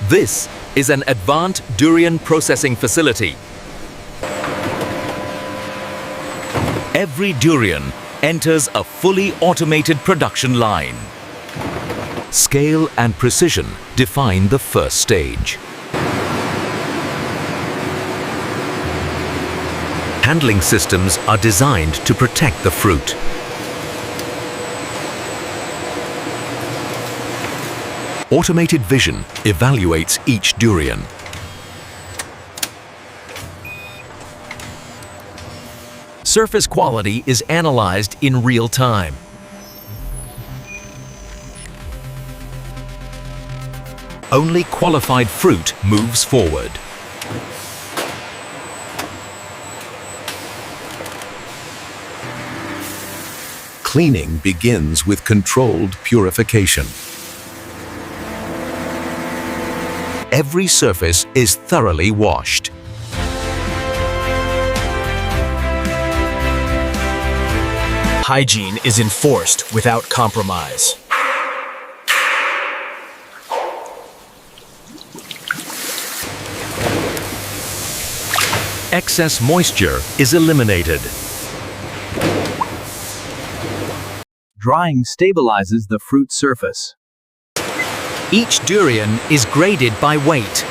This is an advanced durian processing facility. Every durian enters a fully automated production line. Scale and precision define the first stage. Handling systems are designed to protect the fruit. Automated vision evaluates each durian. Surface quality is analyzed in real time. Only qualified fruit moves forward. Cleaning begins with controlled purification. Every surface is thoroughly washed. Hygiene is enforced without compromise. Excess moisture is eliminated. Drying stabilizes the fruit surface. Each durian is graded by weight.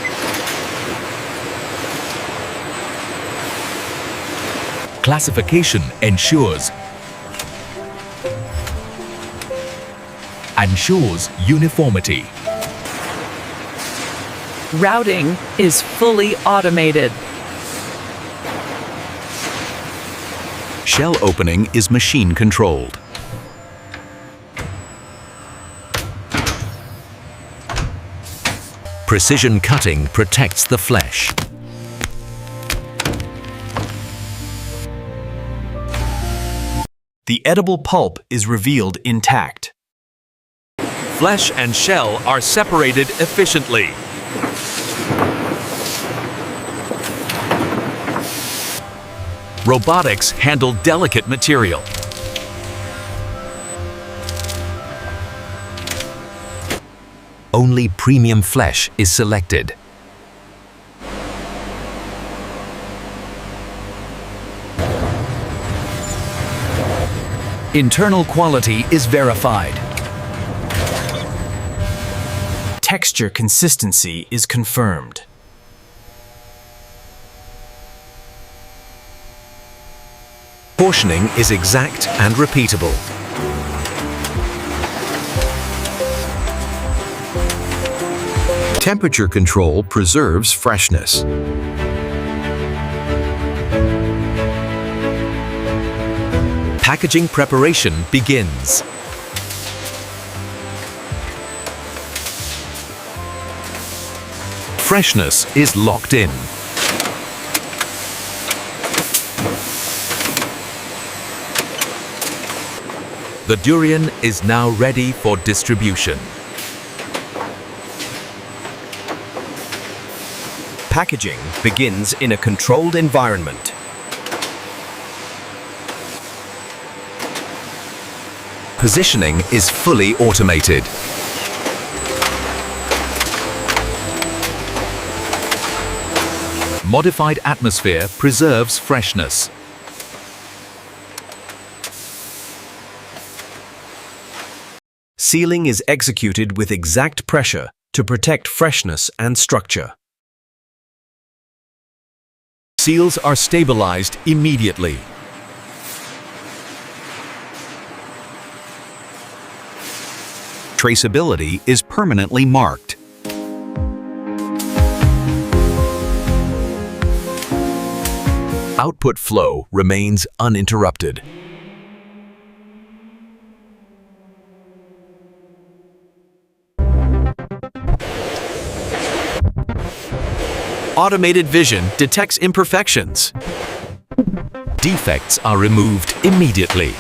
Classification ensures uniformity. Routing is fully automated. Shell opening is machine controlled. Precision cutting protects the flesh. The edible pulp is revealed intact. Flesh and shell are separated efficiently. Robotics handle delicate material. Only premium flesh is selected. Internal quality is verified. Texture consistency is confirmed. Portioning is exact and repeatable. Temperature control preserves freshness. Packaging preparation begins. Freshness is locked in. The durian is now ready for distribution. Packaging begins in a controlled environment. Positioning is fully automated. Modified atmosphere preserves freshness. Sealing is executed with exact pressure to protect freshness and structure. Seals are stabilized immediately. Traceability is permanently marked. Output flow remains uninterrupted. Automated vision detects imperfections. Defects are removed immediately.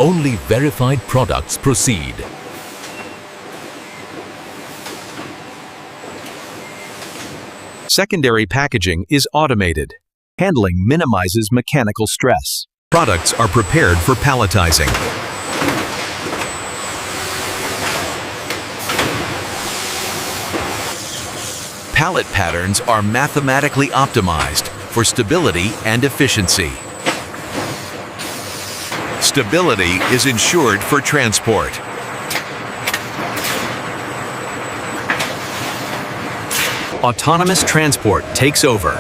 Only verified products proceed. Secondary packaging is automated. Handling minimizes mechanical stress. Products are prepared for palletizing. Pallet patterns are mathematically optimized for stability and efficiency. Stability is ensured for transport. Autonomous transport takes over.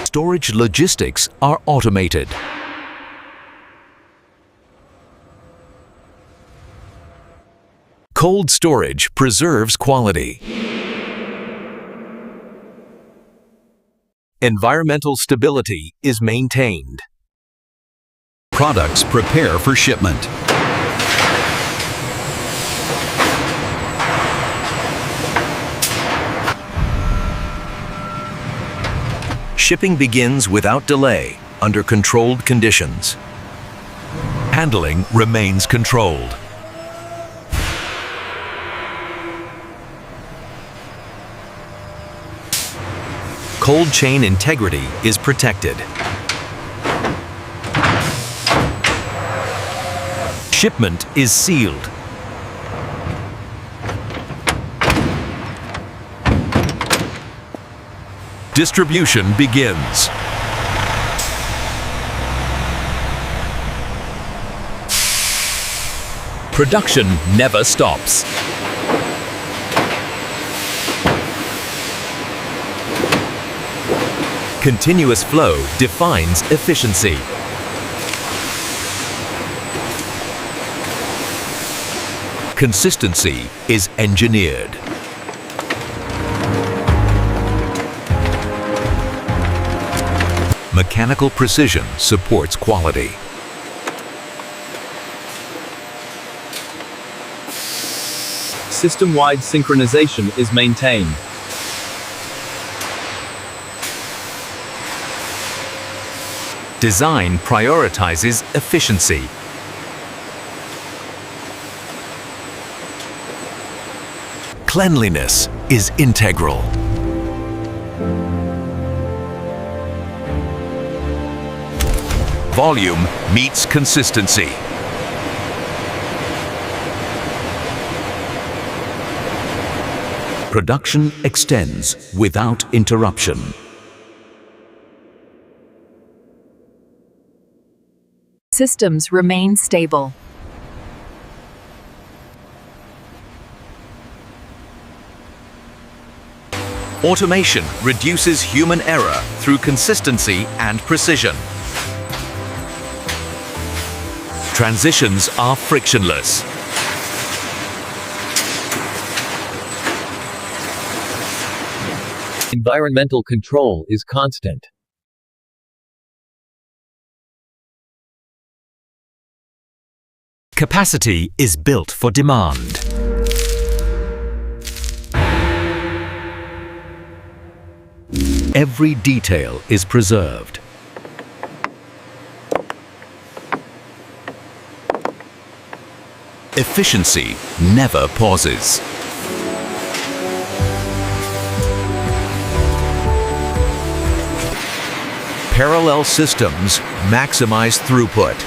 Storage logistics are automated. Cold storage preserves quality. Environmental stability is maintained. Products prepare for shipment. Shipping begins without delay, under controlled conditions. Handling remains controlled. Cold chain integrity is protected. Shipment is sealed. Distribution begins. Production never stops. Continuous flow defines efficiency. Consistency is engineered. Mechanical precision supports quality. System-wide synchronization is maintained. Design prioritizes efficiency. Cleanliness is integral. Volume meets consistency. Production extends without interruption. Systems remain stable. Automation reduces human error through consistency and precision. Transitions are frictionless. Environmental control is constant. Capacity is built for demand. Every detail is preserved. Efficiency never pauses. Parallel systems maximize throughput.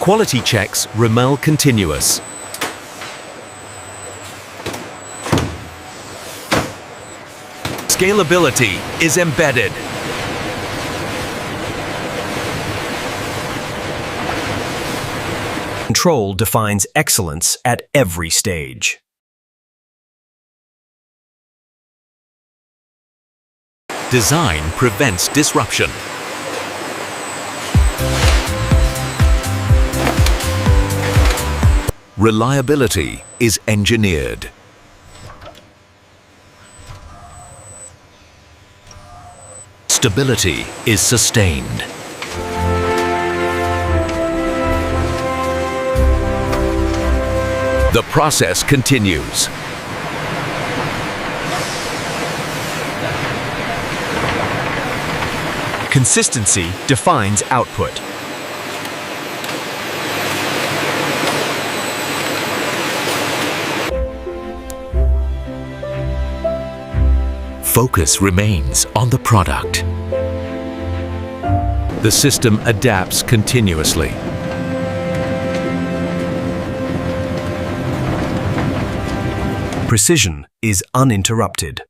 Quality checks remain continuous. Scalability is embedded. Control defines excellence at every stage. Design prevents disruption. Reliability is engineered. Stability is sustained. The process continues. Consistency defines output. Focus remains on the product. The system adapts continuously. precision is uninterrupted.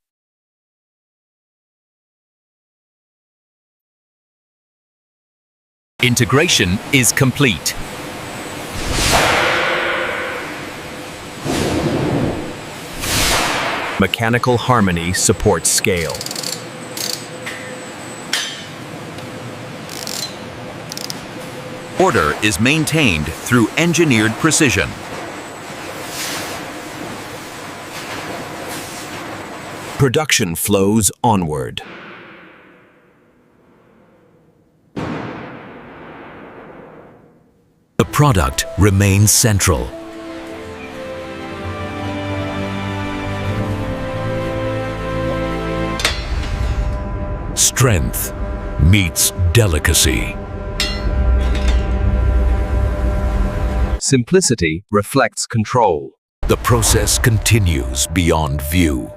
Integration is complete. Mechanical harmony supports scale. Order is maintained through engineered precision. Production flows onward. The product remains central. Strength meets delicacy. Simplicity reflects control. The process continues beyond view.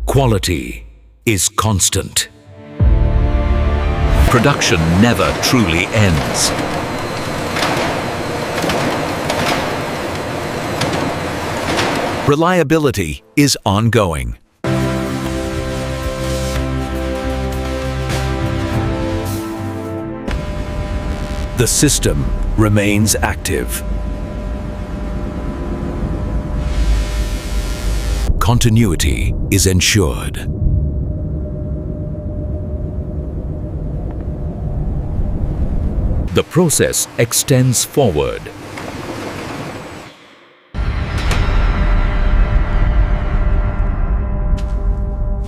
Quality is constant. Production never truly ends. Reliability is ongoing. The system remains active. Continuity is ensured. The process extends forward.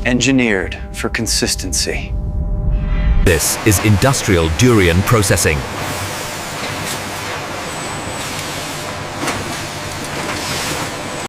Engineered for consistency. This is industrial durian processing.